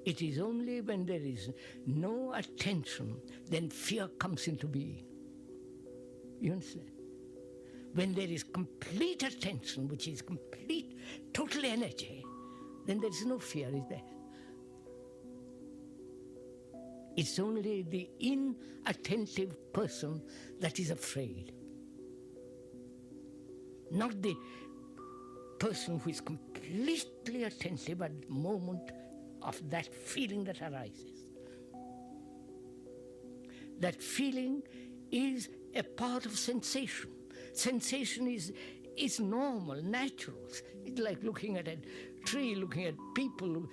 It is only when there is no attention, then fear comes into being. You understand? When there is complete attention, which is complete, total energy, then there is no fear, is there? It's only the inattentive person that is afraid. Not the person who is completely attentive at the moment of that feeling that arises. That feeling is a part of sensation. Sensation is normal, natural. It's like looking at a tree, looking at people,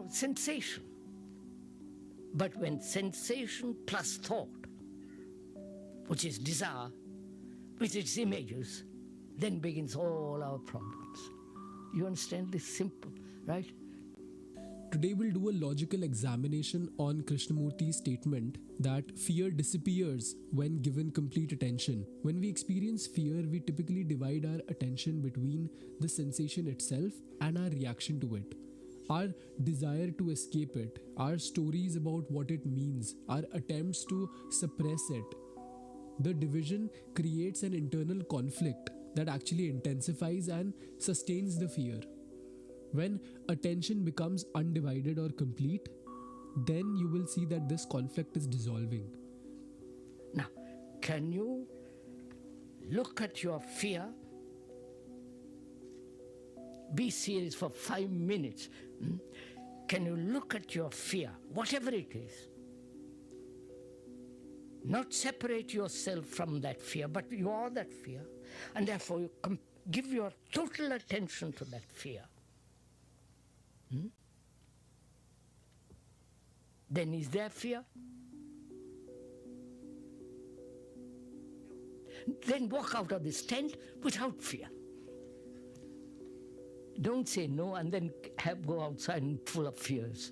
sensation. But when sensation plus thought, which is desire, with its images, then begins all our problems. You understand this? Simple, right? Today we'll do a logical examination on Krishnamurti's statement that fear disappears when given complete attention. When we experience fear, we typically divide our attention between the sensation itself and our reaction to it. Our desire to escape it, our stories about what it means, our attempts to suppress it. The division creates an internal conflict that actually intensifies and sustains the fear. When attention becomes undivided or complete, then you will see that this conflict is dissolving. Now, can you look at your fear? Be serious for 5 minutes. Can you look at your fear, whatever it is? Not separate yourself from that fear, but you are that fear. And therefore, you give your total attention to that fear. Then is there fear? Then walk out of this tent without fear. Don't say no and then go outside and full of fears.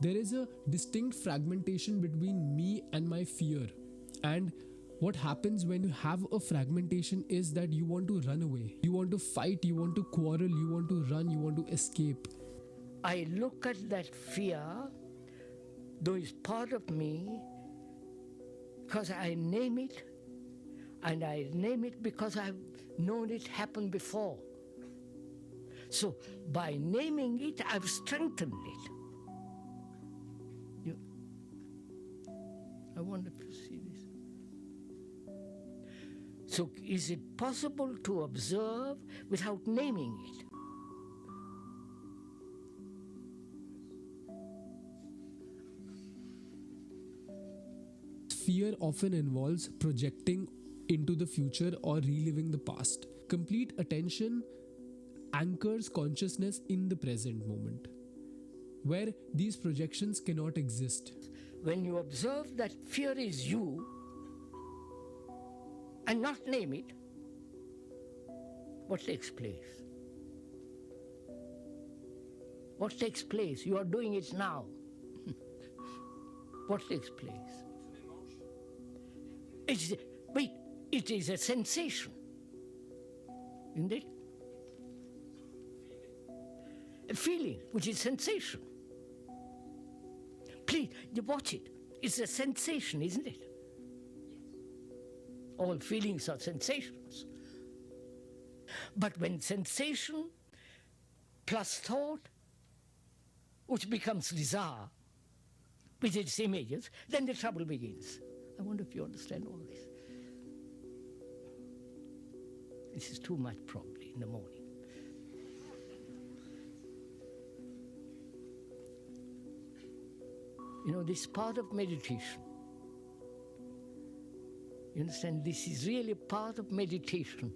There is a distinct fragmentation between me and my fear. And what happens when you have a fragmentation is that you want to run away. You want to fight, you want to quarrel, you want to run, you want to escape. I look at that fear, though it's part of me, because I name it, and I name it because I've known it happen before. So by naming it, I've strengthened it. I wonder if you see this. So is it possible to observe without naming it? Fear often involves projecting into the future or reliving the past. Complete attention anchors consciousness in the present moment, where these projections cannot exist. When you observe that fear is you and not name it, what takes place? What takes place? You are doing it now. What takes place? It is a sensation, isn't it? A feeling, which is sensation. Please, watch it. It's a sensation, isn't it? All feelings are sensations. But when sensation plus thought, which becomes desire, with its images, then the trouble begins. I wonder if you understand all this. This is too much probably in the morning. This part of meditation. You understand? This is really part of meditation.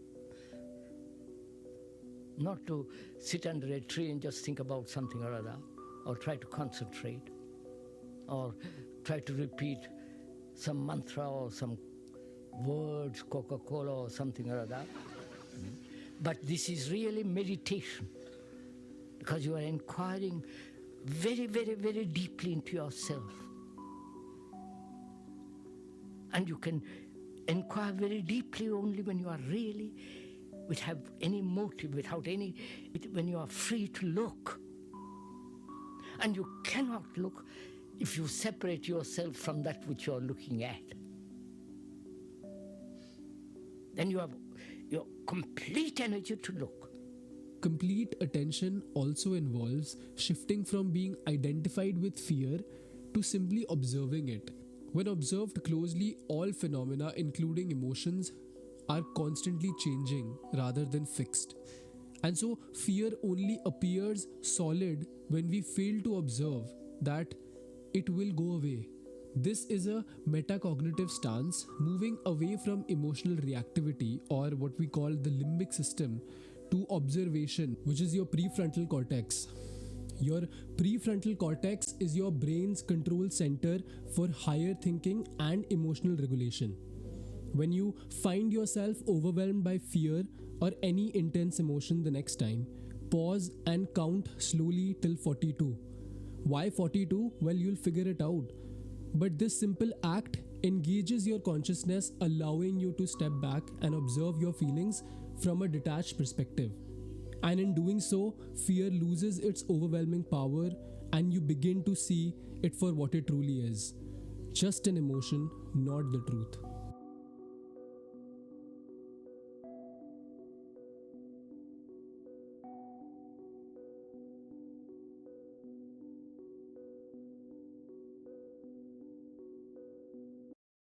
Not to sit under a tree and just think about something or other, or try to concentrate, or try to repeat some mantra or some words, Coca-Cola or something or other. But this is really meditation, because you are inquiring very, very, very deeply into yourself. And you can inquire very deeply only when you are really without any motive, when you are free to look. And you cannot look if you separate yourself from that which you are looking at. Then you have your complete energy to look. Complete attention also involves shifting from being identified with fear to simply observing it. When observed closely, all phenomena, including emotions, are constantly changing rather than fixed. And so, fear only appears solid when we fail to observe that it will go away. This is a metacognitive stance, moving away from emotional reactivity, or what we call the limbic system, to observation, which is your prefrontal cortex. Your prefrontal cortex is your brain's control center for higher thinking and emotional regulation. When you find yourself overwhelmed by fear or any intense emotion the next time, pause and count slowly till 42. Why 42? Well, you'll figure it out. But this simple act engages your consciousness, allowing you to step back and observe your feelings from a detached perspective. And in doing so, fear loses its overwhelming power and you begin to see it for what it truly is. Just an emotion, not the truth.